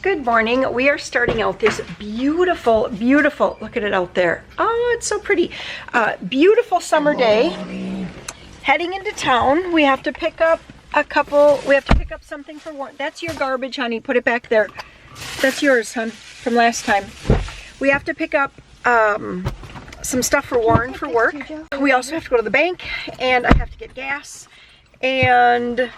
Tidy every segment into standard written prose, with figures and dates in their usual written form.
Good morning. We are starting out this beautiful, look at it out there. Oh, it's so pretty. Beautiful summer day. Heading into town. We have to pick up something for Warren. That's your garbage, honey. Put it back there. That's yours, hon, from last time. We have to pick up some stuff for Warren for work. We also have to go to the bank, and I have to get gas. And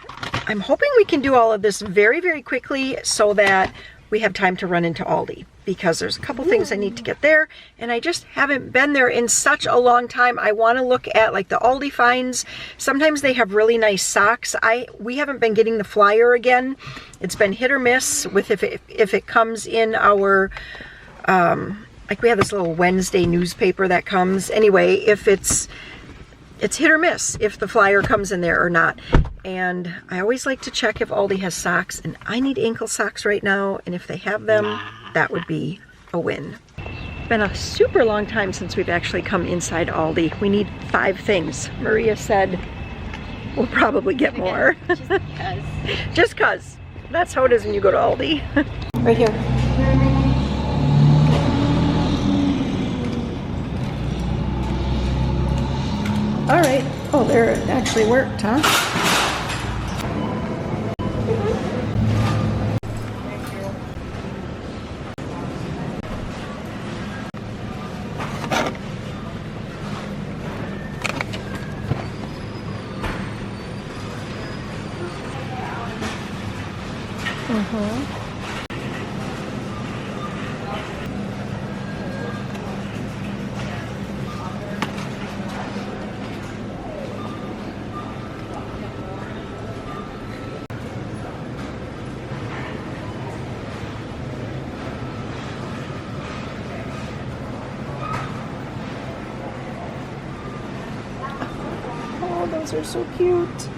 I'm hoping we can do all of this very, very quickly so that we have time to run into Aldi, because there's a couple things I need to get there, and I just haven't been there in such a long time. I want to look at like the Aldi finds. Sometimes they have really nice socks. We haven't been getting the flyer again. It's been hit or miss with if it comes in our like we have this little Wednesday newspaper that comes. Anyway, if it's hit or miss if the flyer comes in there or not. And I always like to check if Aldi has socks, and I need ankle socks right now, and if they have them, that would be a win. It's been a super long time since we've actually come inside Aldi. We need 5 things. Maria said we'll probably get more. Just because. Just cause. That's how it is when you go to Aldi. Right here. All right. Oh, there it actually worked, huh? Oh, those are so cute.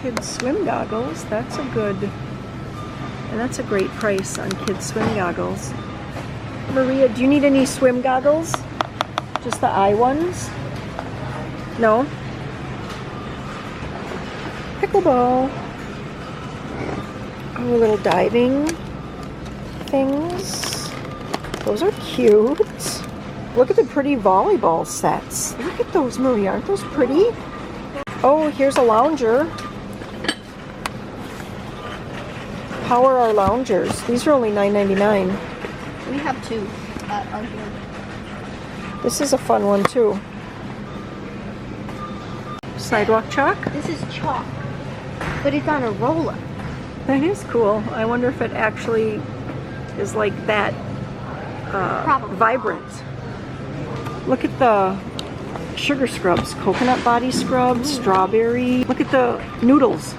Kids swim goggles, that's a great price on kids swim goggles. Maria, do you need any swim goggles? Just the eye ones? No? Pickleball. Oh, little diving things. Those are cute. Look at the pretty volleyball sets. Look at those, Maria. Aren't those pretty? Oh, here's a lounger. Power our loungers. These are only $9.99. We have 2 on here. This is a fun one too. Sidewalk chalk? This is chalk, but it's on a roller. That is cool. I wonder if it actually is like that vibrant. Look at the sugar scrubs. Coconut body scrub, strawberry. Look at the noodles.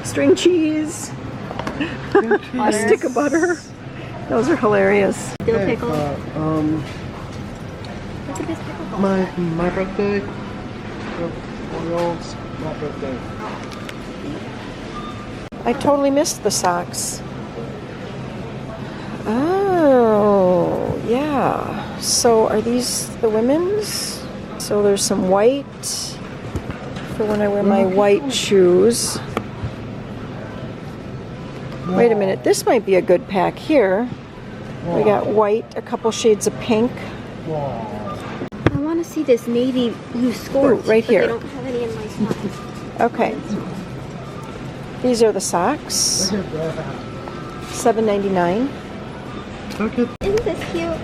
String cheese. A stick of butter. Those are hilarious. Dill pickle. Look at this pickle. My birthday. 4-year-olds, my birthday. I totally missed the socks. Oh, yeah. So are these the women's? So there's some white for when I wear my white shoes. Wait a minute, this might be a good pack here. We got white, a couple shades of pink. I want to see this navy blue scorch. Ooh, right here. They don't have any in my size. Okay. These are the socks. $7.99. Isn't this cute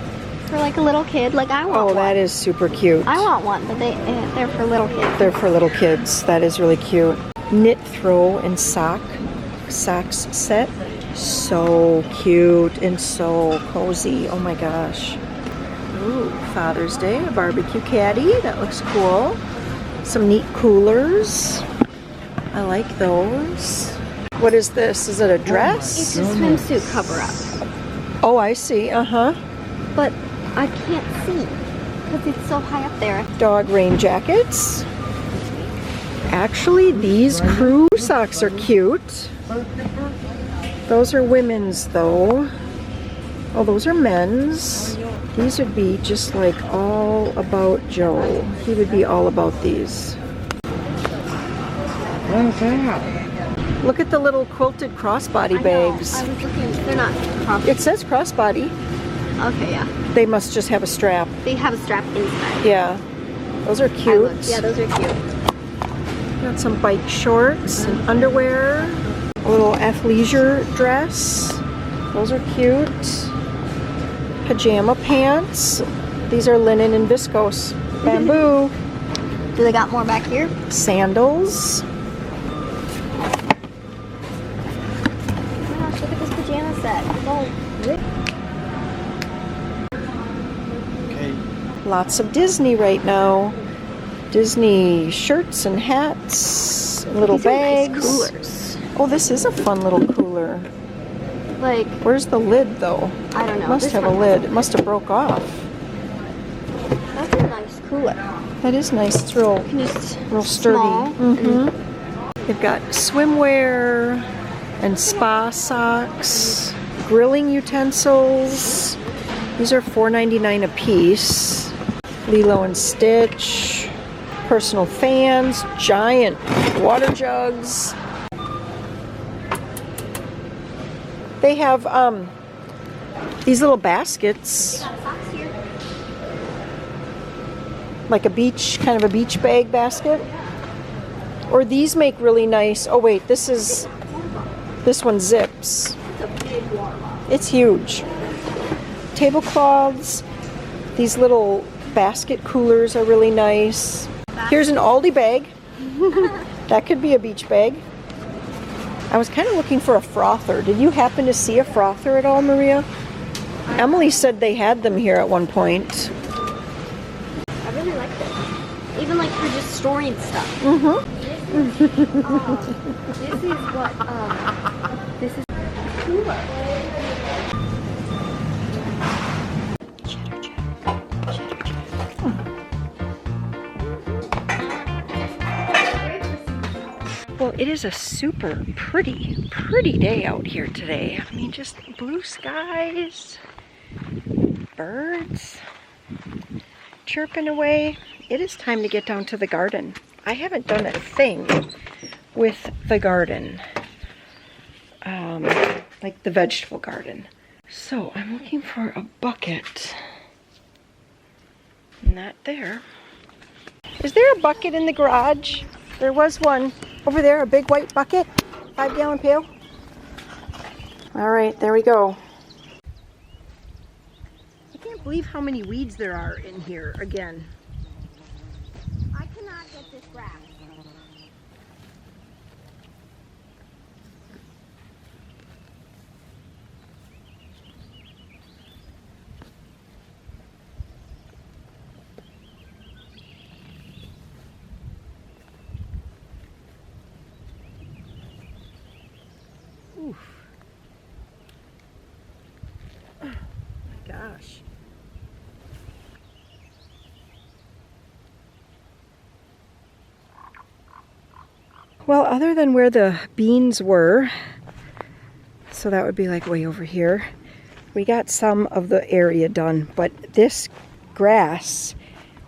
for like a little kid? Like I want one. Oh, that is super cute. I want one, but they're for little kids. They're for little kids. That is really cute. Knit throw and socks set. So cute and so cozy. Oh my gosh. Ooh, Father's Day, a barbecue caddy. That looks cool. Some neat coolers. I like those. What is this? Is it a dress? It's a swimsuit cover-up. Oh, I see. Uh-huh. But I can't see because it's so high up there. Dog rain jackets. Actually, these crew socks are cute. Those are women's, though. Oh, those are men's. These would be just like all about Joe. He would be all about these. What is that? Look at the little quilted crossbody bags. I was looking. They're not cross. It says crossbody. Okay, yeah. They must just have a strap. They have a strap inside. Yeah. Those are I cute. looked. Yeah, those are cute. Got some bike shorts and underwear. A little athleisure dress. Those are cute. Pajama pants. These are linen and viscose. Bamboo. Do they got more back here? Sandals. Oh my gosh, look at this pajama set. It's all ripped. Okay. Lots of Disney right now. Disney shirts and hats. Little These are nice bags. coolers. Oh, this is a fun little cooler. Like, Where's the lid though? I don't know. Must This have a one lid. It must have broke off. That's a nice cooler. That is nice. It's real, You can just real sturdy. small They've got swimwear and spa socks, grilling utensils. These are $4.99 a piece. Lilo and Stitch, personal fans, giant water jugs. They have these little baskets, like a beach, kind of a beach bag basket. Or these make really nice, oh wait, this one zips. It's huge. Tablecloths, these little basket coolers are really nice. Here's an Aldi bag. That could be a beach bag. I was kind of looking for a frother. Did you happen to see a frother at all, Maria? Emily said they had them here at one point. I really like this. Even like for just storing stuff. This is what, this is cooler. Well, it is a super pretty day out here today. I mean, just blue skies, birds chirping away. It is time to get down to the garden. I haven't done a thing with the garden, like the vegetable garden. So I'm looking for a bucket. Not there. Is there a bucket in the garage? There was one over there, a big white bucket, 5-gallon pail. All right, there we go. I can't believe how many weeds there are in here again. I cannot get this grass. Oof. Oh my gosh. Well, other than where the beans were, so that would be like way over here, we got some of the area done, but this grass,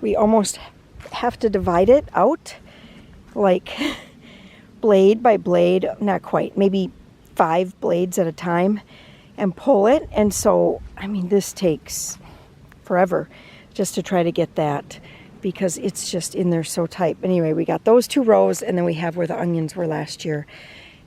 we almost have to divide it out, like blade by blade, not quite, maybe 5 blades at a time, and pull it. And so, I mean, this takes forever just to try to get that, because it's just in there so tight. But anyway, we got those 2 rows, and then we have where the onions were last year.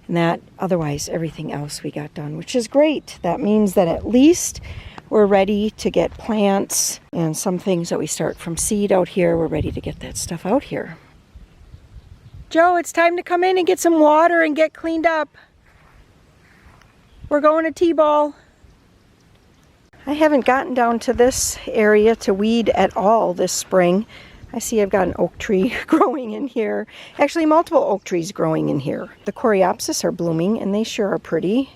And that, otherwise, everything else we got done, which is great. That means that at least we're ready to get plants and some things that we start from seed out here. We're ready to get that stuff out here. Joe, it's time to come in and get some water and get cleaned up. We're going to T-ball. I haven't gotten down to this area to weed at all this spring. I see I've got an oak tree growing in here. Actually, multiple oak trees growing in here. The coreopsis are blooming, and they sure are pretty.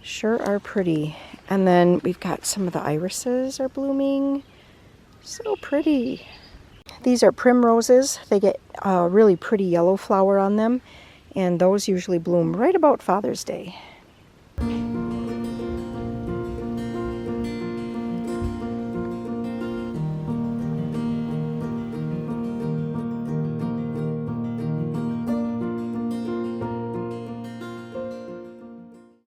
Sure are pretty. And then we've got some of the irises are blooming. So pretty. These are primroses. They get a really pretty yellow flower on them, and those usually bloom right about Father's Day.